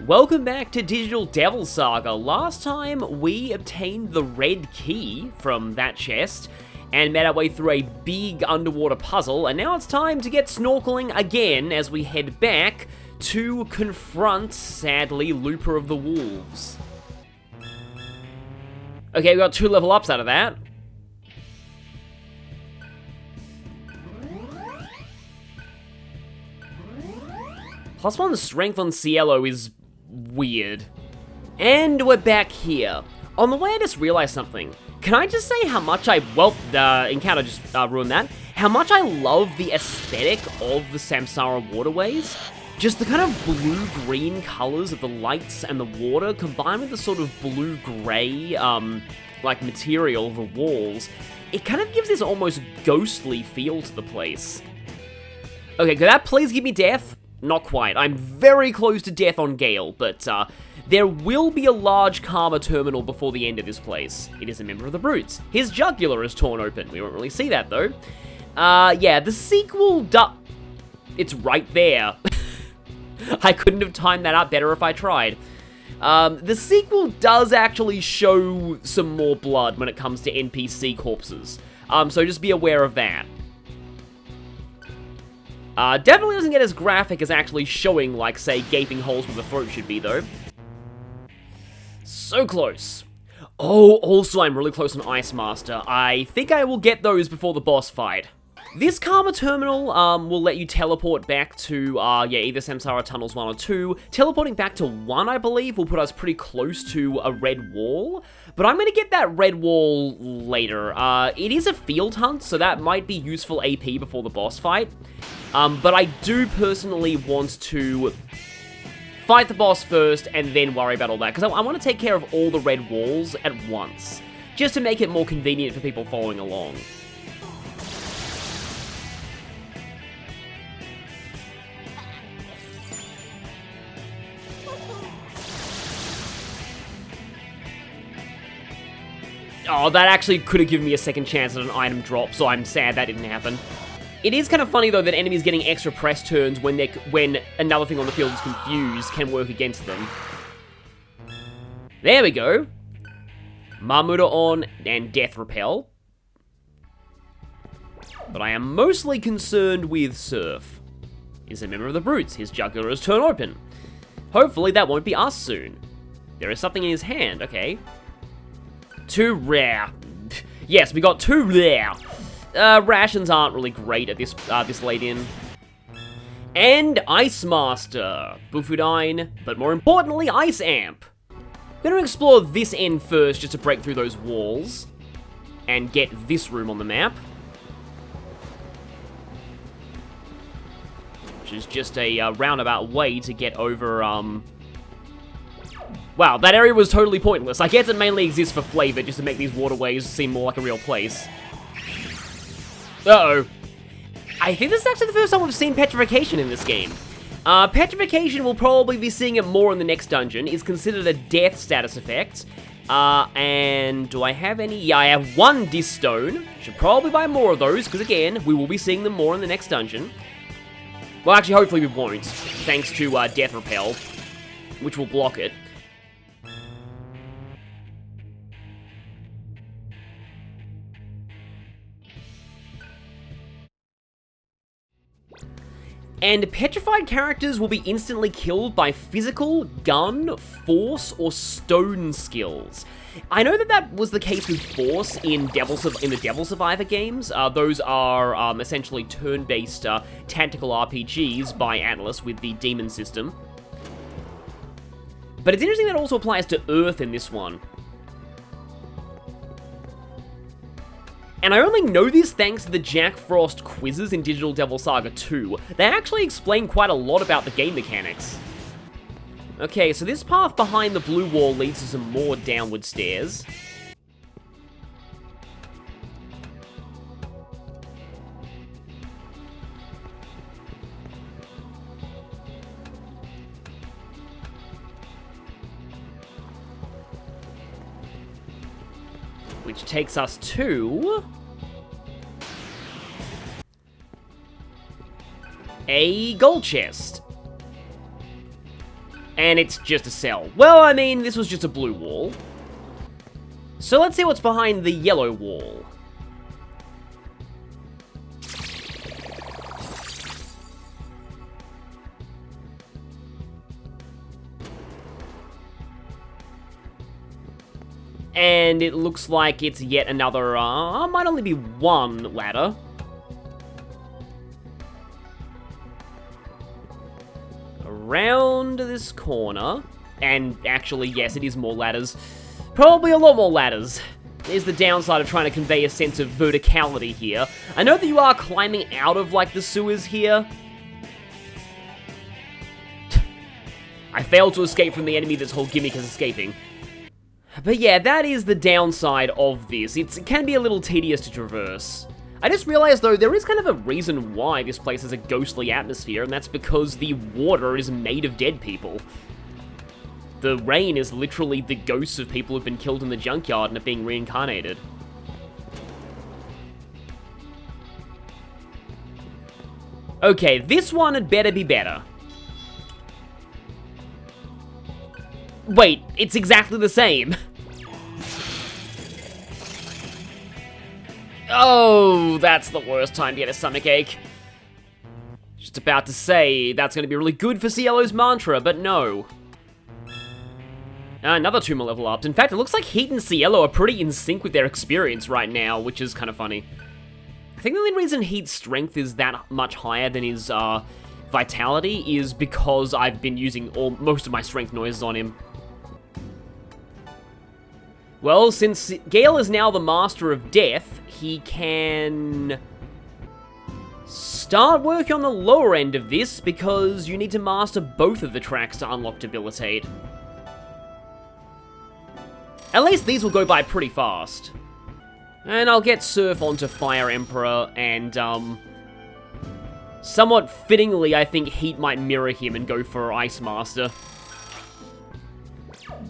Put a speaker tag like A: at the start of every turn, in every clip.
A: Welcome back to Digital Devil Saga. Last time we obtained the red key from that chest and made our way through a big underwater puzzle, and now it's time to get snorkeling again as we head back to confront, sadly, Lupa of the Wolves. Okay, we got 2 level ups out of that. +1 strength on Cielo is weird. And we're back here. On the way, I just realized something. Can I just say how much encounter just ruined that. How much I love the aesthetic of the Samsara waterways. Just the kind of blue-green colors of the lights and the water, combined with the sort of blue-gray, like, material of the walls. It kind of gives this almost ghostly feel to the place. Okay, could that please give me death? Not quite. I'm very close to death on Gail, but there will be a large karma terminal before the end of this place. It is a member of the Brutes. His jugular is torn open. We won't really see that, though. Yeah, the sequel it's right there. I couldn't have timed that up better if I tried. The sequel does actually show some more blood when it comes to NPC corpses. So just be aware of that. Definitely doesn't get as graphic as actually showing, like, say, gaping holes where the throat should be, though. So close. Oh, also, I'm really close on Ice Master. I think I will get those before the boss fight. This Karma Terminal will let you teleport back to, either Samsara Tunnels 1 or 2. Teleporting back to 1, I believe, will put us pretty close to a red wall. But I'm going to get that red wall later. It is a field hunt, so that might be useful AP before the boss fight. But I do personally want to fight the boss first and then worry about all that, because I want to take care of all the red walls at once, just to make it more convenient for people following along. Oh, that actually could have given me a second chance at an item drop, so I'm sad that didn't happen. It is kind of funny, though, that enemies getting extra press turns when another thing on the field is confused can work against them. There we go. Marmuta on and Death Repel. But I am mostly concerned with Surf. He's a member of the Brutes. His jugular is torn open. Hopefully that won't be us soon. There is something in his hand, okay. 2 rare. Yes, we got 2 rare. Rations aren't really great at this late in. And Ice Master, Bufudine, but more importantly, Ice Amp. Gonna explore this end first just to break through those walls and get this room on the map. Which is just a roundabout way to get over, Wow, that area was totally pointless. I guess it mainly exists for flavor, just to make these waterways seem more like a real place. Uh-oh. I think this is actually the first time we've seen Petrification in this game. Petrification, we'll probably be seeing it more in the next dungeon. It's considered a death status effect. And do I have any? Yeah, I have 1 Dis Stone. Should probably buy more of those, because again, we will be seeing them more in the next dungeon. Well, actually, hopefully we won't, thanks to Death Repel, which will block it. And petrified characters will be instantly killed by physical, gun, force, or stone skills. I know that was the case with force in the Devil Survivor games. Those are essentially turn-based tactical RPGs by Atlas with the demon system. But it's interesting that it also applies to Earth in this one. And I only know this thanks to the Jack Frost quizzes in Digital Devil Saga 2. They actually explain quite a lot about the game mechanics. Okay, so this path behind the blue wall leads to some more downward stairs. Which takes us to a gold chest. And it's just a cell. Well, I mean, this was just a blue wall. So let's see what's behind the yellow wall. And it looks like it's yet another, might only be one ladder. Around this corner. And actually, yes, it is more ladders. Probably a lot more ladders. There's the downside of trying to convey a sense of verticality here. I know that you are climbing out of, like, the sewers here. I failed to escape from the enemy. This whole gimmick is escaping. But yeah, that is the downside of this. It can be a little tedious to traverse. I just realized, though, there is kind of a reason why this place has a ghostly atmosphere, and that's because the water is made of dead people. The rain is literally the ghosts of people who've been killed in the junkyard and are being reincarnated. Okay, this one had better be better. Wait, it's exactly the same. Oh, that's the worst time to get a stomachache. Just about to say, that's going to be really good for Cielo's mantra, but no. Another 2 more level ups. In fact, it looks like Heat and Cielo are pretty in sync with their experience right now, which is kind of funny. I think the only reason Heat's strength is that much higher than his vitality is because I've been using most of my strength noises on him. Well, since Gail is now the Master of Death, he can start working on the lower end of this, because you need to master both of the tracks to unlock Debilitate. At least these will go by pretty fast. And I'll get Surf onto Fire Emperor, and, somewhat fittingly, I think Heat might mirror him and go for Ice Master.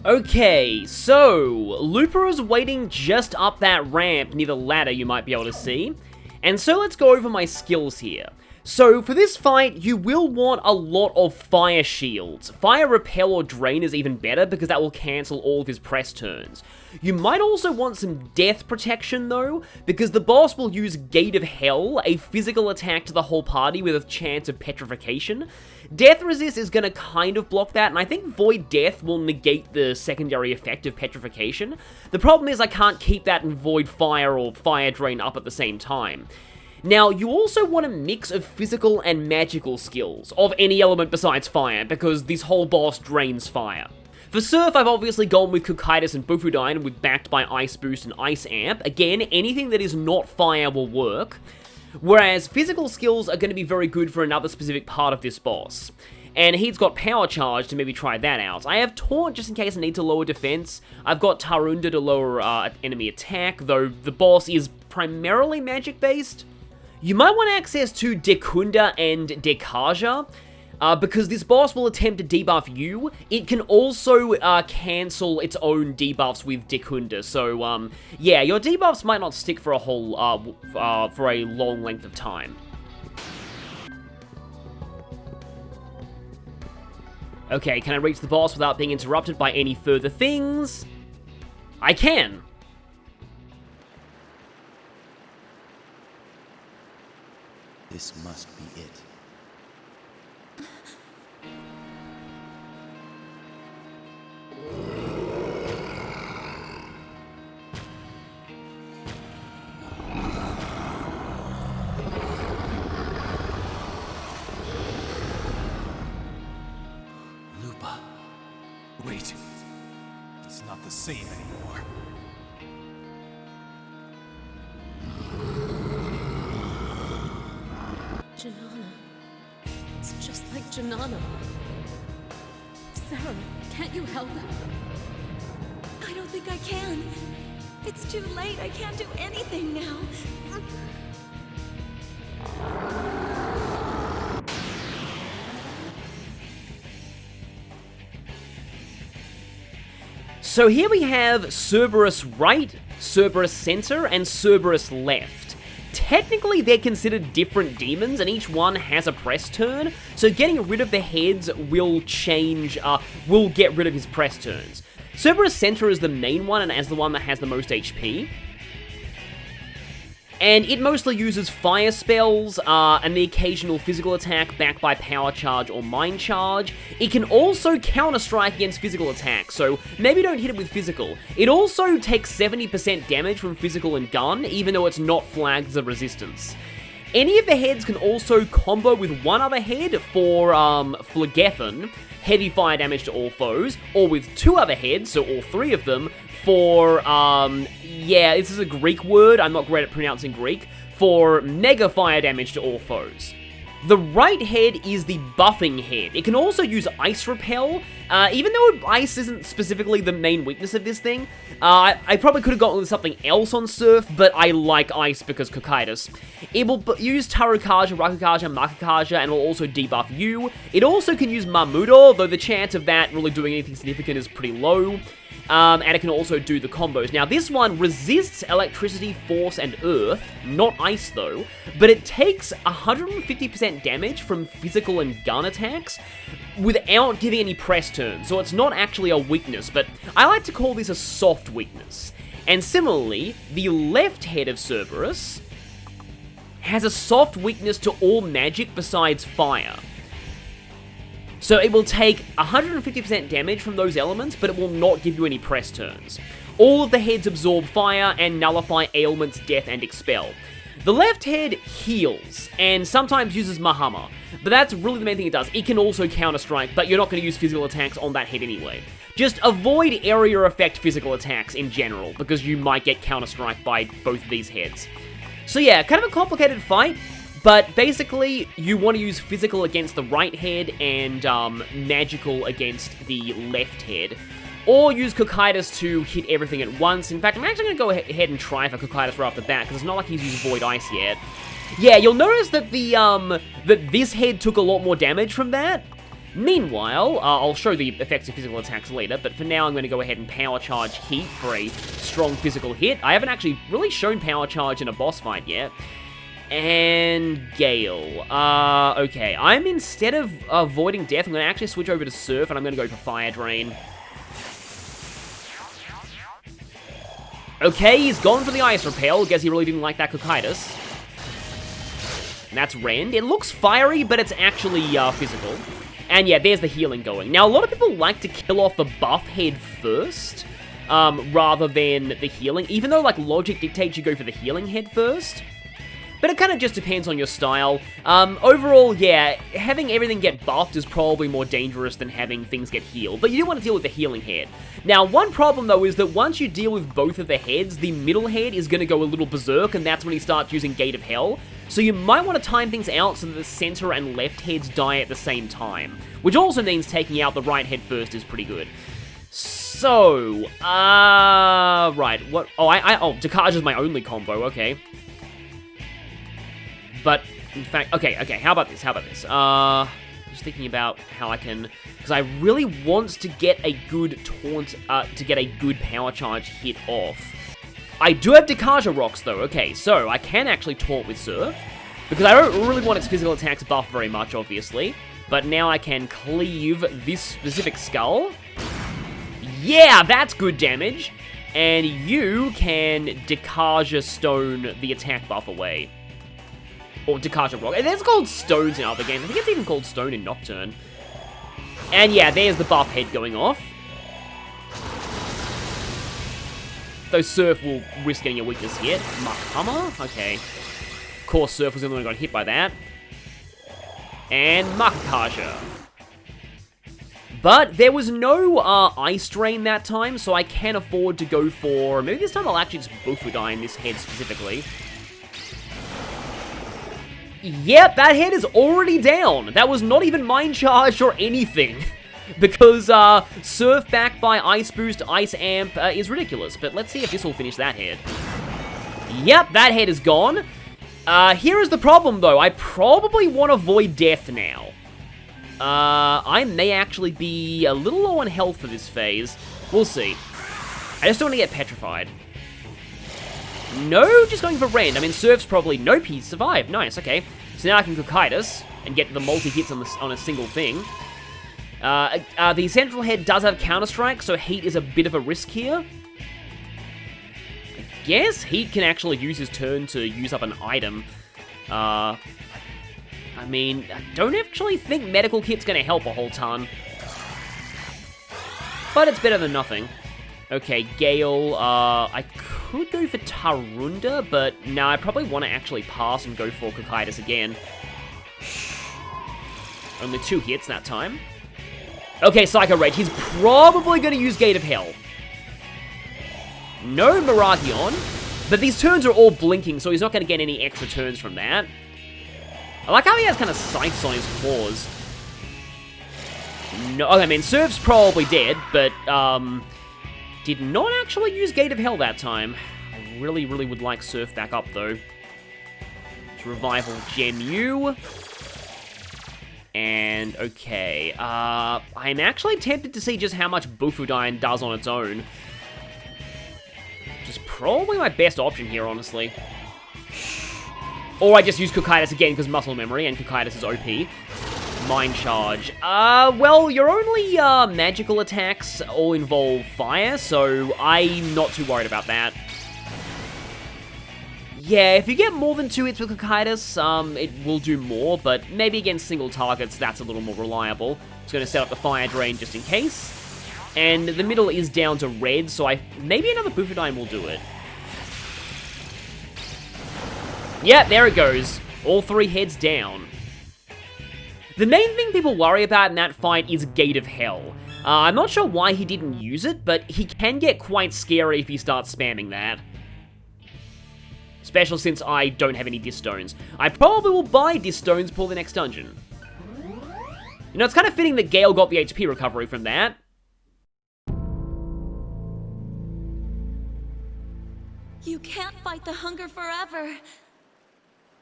A: Okay, so, Lupa is waiting just up that ramp near the ladder you might be able to see. And so let's go over my skills here. So, for this fight, you will want a lot of fire shields. Fire Repel or Drain is even better because that will cancel all of his press turns. You might also want some death protection though, because the boss will use Gate of Hell, a physical attack to the whole party with a chance of petrification. Death Resist is going to kind of block that, and I think Void Death will negate the secondary effect of petrification. The problem is I can't keep that in Void Fire or Fire Drain up at the same time. Now, you also want a mix of physical and magical skills, of any element besides fire, because this whole boss drains fire. For Surf, I've obviously gone with Kokaitis and Bufudyne, with backed by Ice Boost and Ice Amp. Again, anything that is not fire will work. Whereas physical skills are going to be very good for another specific part of this boss. And he's got Power Charge to maybe try that out. I have Taunt just in case I need to lower defense. I've got Tarunda to lower enemy attack, though the boss is primarily magic-based. You might want access to Dekunda and Dekaja, because this boss will attempt to debuff you. It can also cancel its own debuffs with Dekunda, so yeah, your debuffs might not stick for a whole, for a long length of time. Okay, can I reach the boss without being interrupted by any further things? I can!
B: This must be it. Lupa.
C: Wait. It's not the same anymore.
D: Janana. It's just like Janana. Sarah, can't you help him?
E: I don't think I can. It's too late. I can't do anything now.
A: So here we have Cerberus right, Cerberus center, and Cerberus left. technically they're considered different demons, and each one has a press turn, so getting rid of the heads will will get rid of his press turns. Cerberus Center is the main one, and as the one that has the most HP. And it mostly uses fire spells, and the occasional physical attack backed by power charge or mind charge. It can also counter-strike against physical attacks, so maybe don't hit it with physical. It also takes 70% damage from physical and gun, even though it's not flagged as a resistance. Any of the heads can also combo with one other head for Phlegethon, heavy fire damage to all foes, or with two other heads, so all three of them, for, yeah, this is a Greek word, I'm not great at pronouncing Greek, for mega fire damage to all foes. The right head is the buffing head. It can also use Ice Repel, even though Ice isn't specifically the main weakness of this thing. I probably could have gotten with something else on Surf, but I like Ice because Cocytus. It will use Tarukaja, Rakukaja, Makukaja, and will also debuff you. It also can use Mamudo, though the chance of that really doing anything significant is pretty low. And it can also do the combos. Now, this one resists electricity, force, and earth, not ice though, but it takes 150% damage from physical and gun attacks without giving any press turns, so it's not actually a weakness, but I like to call this a soft weakness. And similarly, the left head of Cerberus has a soft weakness to all magic besides fire. So it will take 150% damage from those elements, but it will not give you any press turns. All of the heads absorb fire and nullify ailments, death, and expel. The left head heals, and sometimes uses Mahama, but that's really the main thing it does. It can also counter-strike, but you're not going to use physical attacks on that head anyway. Just avoid area effect physical attacks in general, because you might get counter-strike by both of these heads. So yeah, kind of a complicated fight. But basically, you want to use physical against the right head and magical against the left head. Or use Cocytus to hit everything at once. In fact, I'm actually going to go ahead and try for Cocytus right off the bat, because it's not like he's used Void Ice yet. Yeah, you'll notice that that this head took a lot more damage from that. Meanwhile, I'll show the effects of physical attacks later, but for now I'm going to go ahead and Power Charge Heat for a strong physical hit. I haven't actually really shown Power Charge in a boss fight yet. And Gail. Okay. Instead of avoiding death, I'm going to actually switch over to Surf, and I'm going to go for Fire Drain. Okay, he's gone for the Ice Repel. Guess he really didn't like that Cocytus. And that's Rend. It looks fiery, but it's actually physical. And yeah, there's the healing going. Now, a lot of people like to kill off the buff head first, rather than the healing, even though, like, logic dictates you go for the healing head first. But it kind of just depends on your style. Overall, yeah, having everything get buffed is probably more dangerous than having things get healed, but you do want to deal with the healing head. Now, one problem, though, is that once you deal with both of the heads, the middle head is going to go a little berserk, and that's when he starts using Gate of Hell. So you might want to time things out so that the center and left heads die at the same time, which also means taking out the right head first is pretty good. So, right, what? Oh, Dakaja's my only combo, okay. But, in fact, okay, how about this, just thinking about how I can, because I really want to get a good taunt, to get a good power charge hit off. I do have Dakaja rocks, though, okay, so I can actually taunt with Surf, because I don't really want its physical attacks buff very much, obviously, but now I can cleave this specific skull. Yeah, that's good damage, and you can Dakaja Stone the attack buff away. Or Dakaja Rock. And it's called Stones in other games. I think it's even called Stone in Nocturne. And yeah, there's the buff head going off. Though Surf will risk getting a weakness hit. Mahama? Okay. Of course, Surf was the only one who got hit by that. And Makukaja. But there was no Ice Drain that time, so I can afford to go for... Maybe this time I'll actually just Bufu Die in this head specifically. Yep, that head is already down. That was not even mind charged or anything. Because Surf backed by Ice Boost, Ice Amp is ridiculous. But let's see if this will finish that head. Yep, that head is gone. Here is the problem, though. I probably want to avoid death now. I may actually be a little low on health for this phase. We'll see. I just don't want to get petrified. No, just going for rend. I mean, Surf's probably... Nope, he survived. Nice, okay. So now I can Kokaitis and get the multi-hits on a single thing. The Central Head does have Counter-Strike, so Heat is a bit of a risk here. I guess Heat can actually use his turn to use up an item. I mean, I don't actually think Medical Kit's going to help a whole ton. But it's better than nothing. Okay, Gail, I could go for Tarunda, but no, I probably want to actually pass and go for Kokaitis again. Only 2 hits that time. Okay, Psycho Rage. He's probably going to use Gate of Hell. No Miragion, but these turns are all blinking, so he's not going to get any extra turns from that. I like how he has kind of scythes on his claws. No, I mean, Surf's probably dead, but, did not actually use Gate of Hell that time. I really, really would like Surf back up, though. To Revival Gem U. And, okay, I'm actually tempted to see just how much Bufudyne does on its own. Which is probably my best option here, honestly. Or I just use Kokaitis again because muscle memory, and Kokaitis is OP. Mind Charge. Well, your only, magical attacks all involve fire, so I'm not too worried about that. Yeah, if you get more than 2 hits with Kokaitis, it will do more, but maybe against single targets, that's a little more reliable. It's going to set up the Fire Drain just in case. And the middle is down to red, so maybe another Bufudyne will do it. Yeah, there it goes. All 3 heads down. The main thing people worry about in that fight is Gate of Hell. I'm not sure why he didn't use it, but he can get quite scary if he starts spamming that. Especially since I don't have any Disc Stones. I probably will buy Disc Stones for the next dungeon. You know, it's kind of fitting that Gail got the HP recovery from that.
E: You can't fight the hunger forever.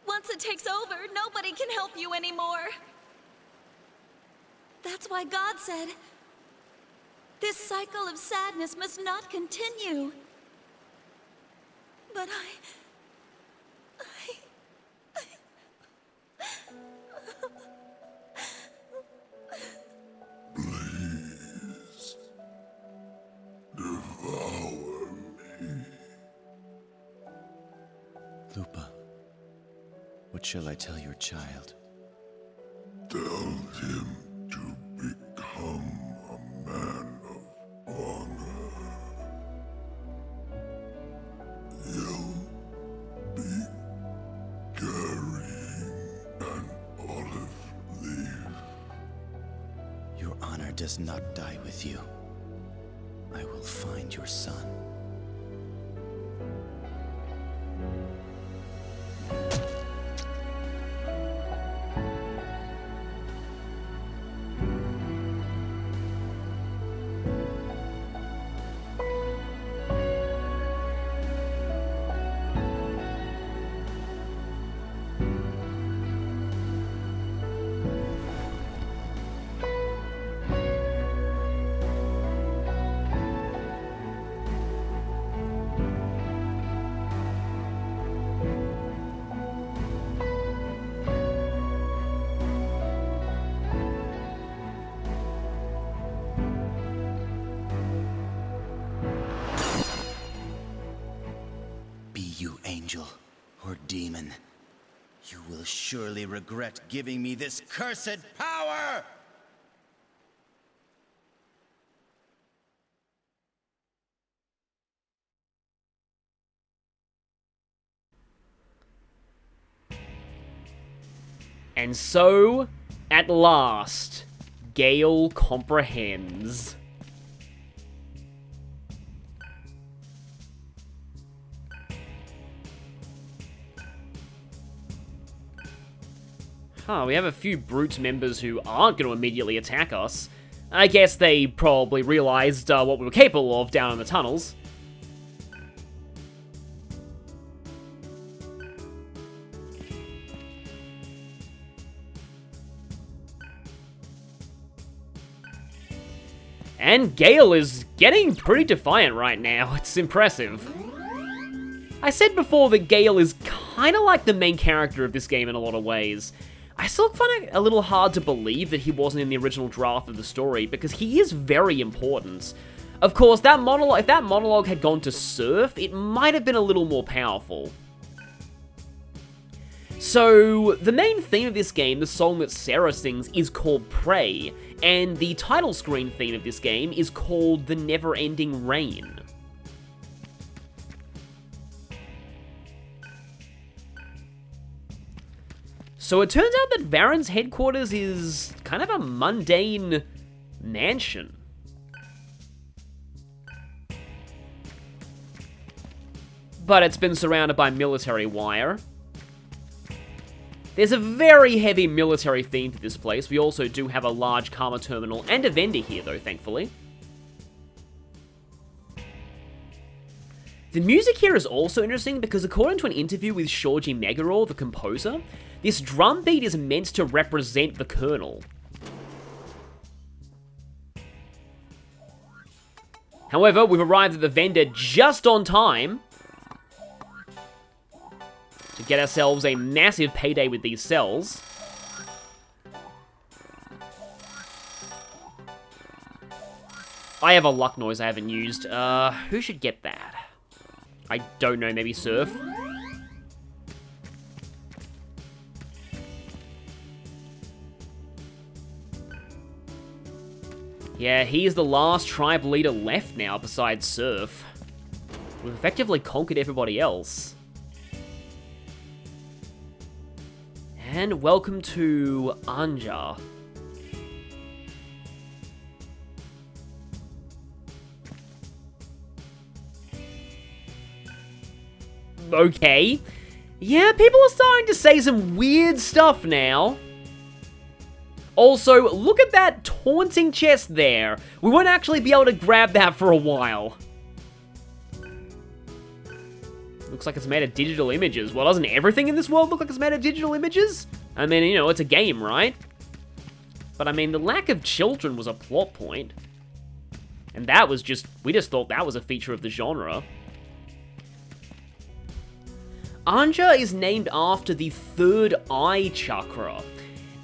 E: Once it takes over, nobody can help you anymore. That's why God said, this cycle of sadness must not continue. But
F: Please, devour me.
B: Lupa, what shall I tell your child?
F: Tell him to become a man of honor. He'll be carrying an olive leaf.
B: Your honor does not die with you. I will find your son. Angel or demon, you will surely regret giving me this cursed power!
A: And so, at last, Gail comprehends. Huh, we have a few Brute members who aren't going to immediately attack us. I guess they probably realized what we were capable of down in the tunnels. And Gail is getting pretty defiant right now. It's impressive. I said before that Gail is kind of like the main character of this game in a lot of ways. I still find it a little hard to believe that he wasn't in the original draft of the story, because he is very important. Of course, if that monologue had gone to Surf, it might have been a little more powerful. So, the main theme of this game, the song that Sarah sings, is called Pray, and the title screen theme of this game is called The Never-Ending Rain. So it turns out that Varen's headquarters is kind of a mundane mansion. But it's been surrounded by military wire. There's a very heavy military theme to this place. We also do have a large karma terminal and a vendor here, though, thankfully. The music here is also interesting because according to an interview with Shoji Meguro, the composer, this drum beat is meant to represent the Colonel. However, we've arrived at the vendor just on time to get ourselves a massive payday with these cells. I have a luck noise I haven't used. Who should get that? I don't know, maybe Surf? Yeah, he is the last tribe leader left now besides Surf. We've effectively conquered everybody else. And welcome to Ajna. Okay. Yeah, people are starting to say some weird stuff now. Also, look at that taunting chest there. We won't actually be able to grab that for a while. Looks like it's made of digital images. Well, doesn't everything in this world look like it's made of digital images? I mean, you know, it's a game, right? But I mean, the lack of children was a plot point. And that was just, we just thought that was a feature of the genre. Ajna is named after the third eye chakra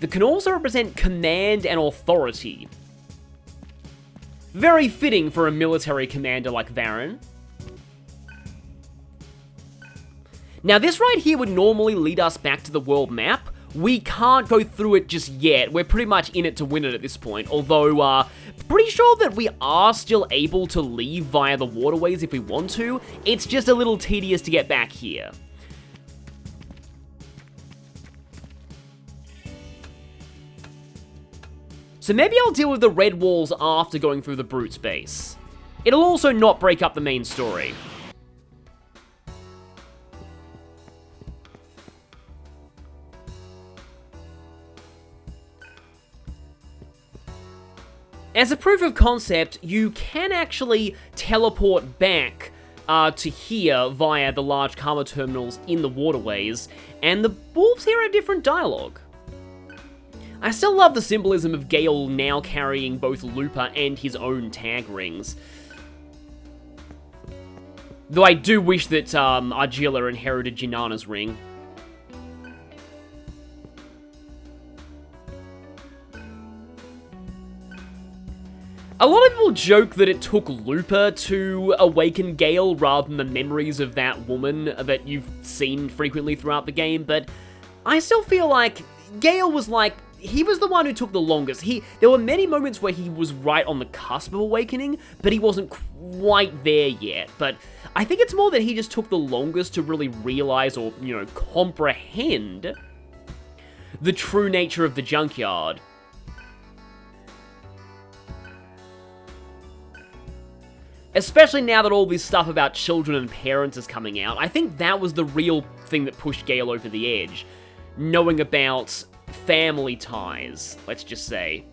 A: that can also represent command and authority. Very fitting for a military commander like Varen. Now this right here would normally lead us back to the world map. We can't go through it just yet. We're pretty much in it to win it at this point, although pretty sure that we are still able to leave via the waterways if we want to. It's just a little tedious to get back here. So maybe I'll deal with the red walls after going through the Brute's base. It'll also not break up the main story. As a proof of concept, you can actually teleport back to here via the large karma terminals in the waterways, and the wolves here have different dialogue. I still love the symbolism of Gail now carrying both Lupa and his own tag rings. Though I do wish that Ajna inherited Jinana's ring. A lot of people joke that it took Lupa to awaken Gail rather than the memories of that woman that you've seen frequently throughout the game, but I still feel like Gail was like, he was the one who took the longest. There were many moments where he was right on the cusp of awakening, but he wasn't quite there yet. But I think it's more that he just took the longest to really realize or, you know, comprehend the true nature of the junkyard. Especially now that all this stuff about children and parents is coming out, I think that was the real thing that pushed Gail over the edge. Knowing about family ties, let's just say.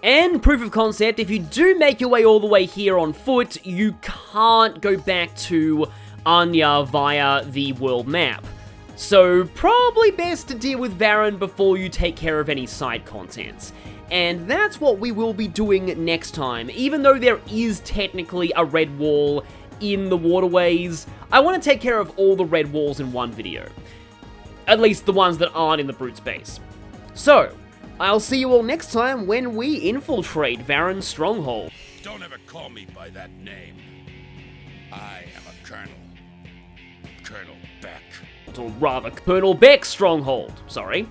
A: And proof of concept, if you do make your way all the way here on foot, you can't go back to Ajna via the world map. So probably best to deal with Varen before you take care of any side contents. And that's what we will be doing next time, even though there is technically a red wall in the waterways. I want to take care of all the red walls in one video. At least the ones that aren't in the Brute's base. So, I'll see you all next time when we infiltrate Varen's stronghold.
G: Don't ever call me by that name. I am a colonel. Colonel Beck.
A: Or rather, Colonel Beck's stronghold. Sorry.